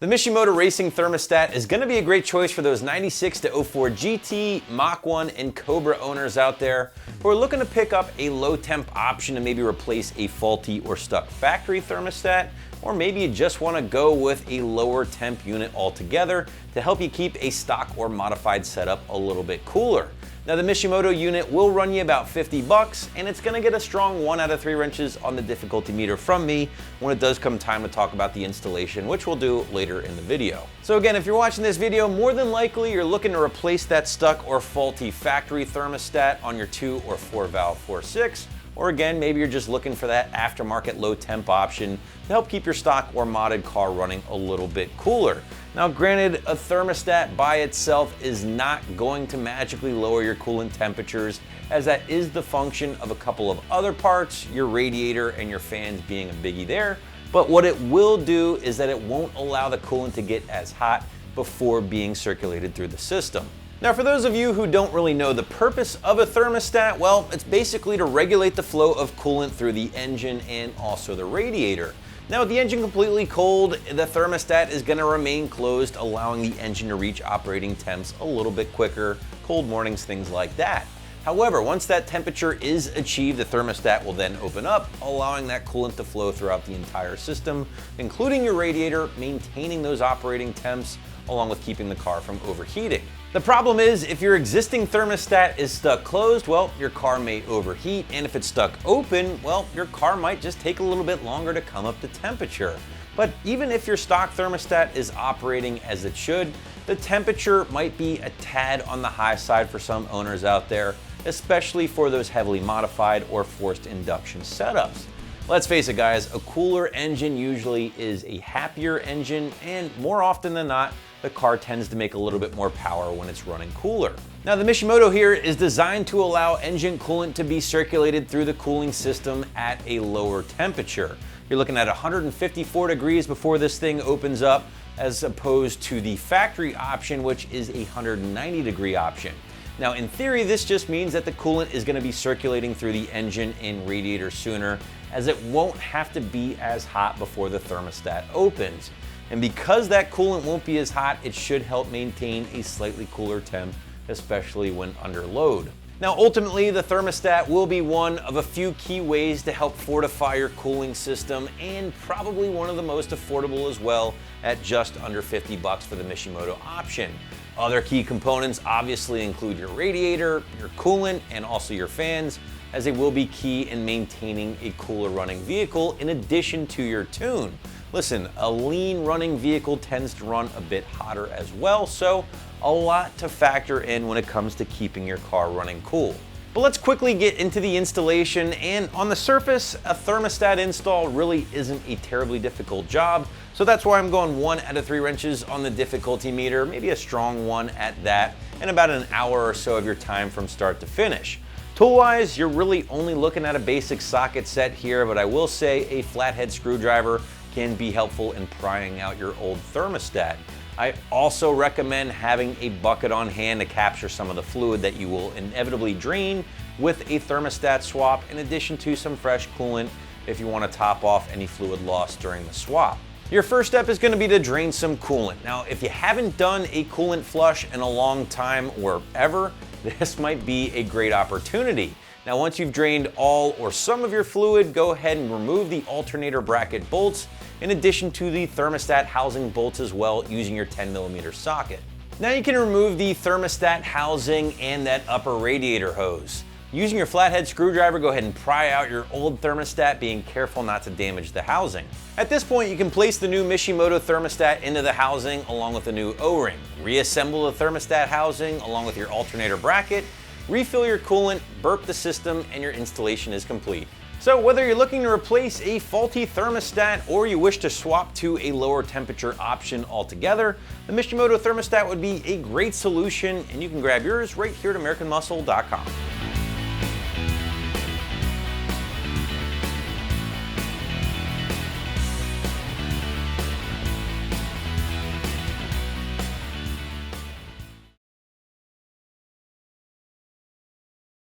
The Mishimoto Racing Thermostat is going to be a great choice for those 96 to 04 GT, Mach 1, and Cobra owners out there who are looking to pick up a low temp option to maybe replace a faulty or stuck factory thermostat, or maybe you just want to go with a lower temp unit altogether to help you keep a stock or modified setup a little bit cooler. Now the Mishimoto unit will run you about 50 bucks, and it's gonna get a strong 1 out of 3 wrenches on the difficulty meter from me when it does come time to talk about the installation, which we'll do later in the video. So again, if you're watching this video, more than likely you're looking to replace that stuck or faulty factory thermostat on your 2 or 4 valve 4.6, or again, maybe you're just looking for that aftermarket low temp option to help keep your stock or modded car running a little bit cooler. Now granted, a thermostat by itself is not going to magically lower your coolant temperatures, as that is the function of a couple of other parts, your radiator and your fans being a biggie there. But what it will do is that it won't allow the coolant to get as hot before being circulated through the system. Now for those of you who don't really know the purpose of a thermostat, well, it's basically to regulate the flow of coolant through the engine and also the radiator. Now with the engine completely cold, the thermostat is going to remain closed, allowing the engine to reach operating temps a little bit quicker, cold mornings, things like that. However, once that temperature is achieved, the thermostat will then open up, allowing that coolant to flow throughout the entire system, including your radiator, maintaining those operating temps, along with keeping the car from overheating. The problem is, if your existing thermostat is stuck closed, well, your car may overheat, and if it's stuck open, well, your car might just take a little bit longer to come up to temperature. But even if your stock thermostat is operating as it should, the temperature might be a tad on the high side for some owners out there, especially for those heavily modified or forced induction setups. Let's face it guys, a cooler engine usually is a happier engine, and more often than not, the car tends to make a little bit more power when it's running cooler. Now the Mishimoto here is designed to allow engine coolant to be circulated through the cooling system at a lower temperature. You're looking at 154 degrees before this thing opens up, as opposed to the factory option, which is a 190 degree option. Now in theory, this just means that the coolant is going to be circulating through the engine and radiator sooner, as it won't have to be as hot before the thermostat opens. And because that coolant won't be as hot, it should help maintain a slightly cooler temp, especially when under load. Now ultimately, the thermostat will be one of a few key ways to help fortify your cooling system, and probably one of the most affordable as well, at just under 50 bucks for the Mishimoto option. Other key components obviously include your radiator, your coolant, and also your fans, as they will be key in maintaining a cooler running vehicle in addition to your tune. Listen, a lean running vehicle tends to run a bit hotter as well, so a lot to factor in when it comes to keeping your car running cool. But let's quickly get into the installation, and on the surface, a thermostat install really isn't a terribly difficult job, so that's why I'm going 1 out of 3 wrenches on the difficulty meter, maybe a strong one at that, and about an hour or so of your time from start to finish. Tool-wise, you're really only looking at a basic socket set here, but I will say a flathead screwdriver can be helpful in prying out your old thermostat. I also recommend having a bucket on hand to capture some of the fluid that you will inevitably drain with a thermostat swap, in addition to some fresh coolant if you want to top off any fluid lost during the swap. Your first step is going to be to drain some coolant. Now, if you haven't done a coolant flush in a long time or ever, this might be a great opportunity. Now, once you've drained all or some of your fluid, go ahead and remove the alternator bracket bolts, in addition to the thermostat housing bolts as well, using your 10mm socket. Now you can remove the thermostat housing and that upper radiator hose. Using your flathead screwdriver, go ahead and pry out your old thermostat, being careful not to damage the housing. At this point, you can place the new Mishimoto thermostat into the housing along with the new O-ring. Reassemble the thermostat housing along with your alternator bracket, refill your coolant, burp the system, and your installation is complete. So whether you're looking to replace a faulty thermostat or you wish to swap to a lower temperature option altogether, the Mishimoto thermostat would be a great solution, and you can grab yours right here at AmericanMuscle.com.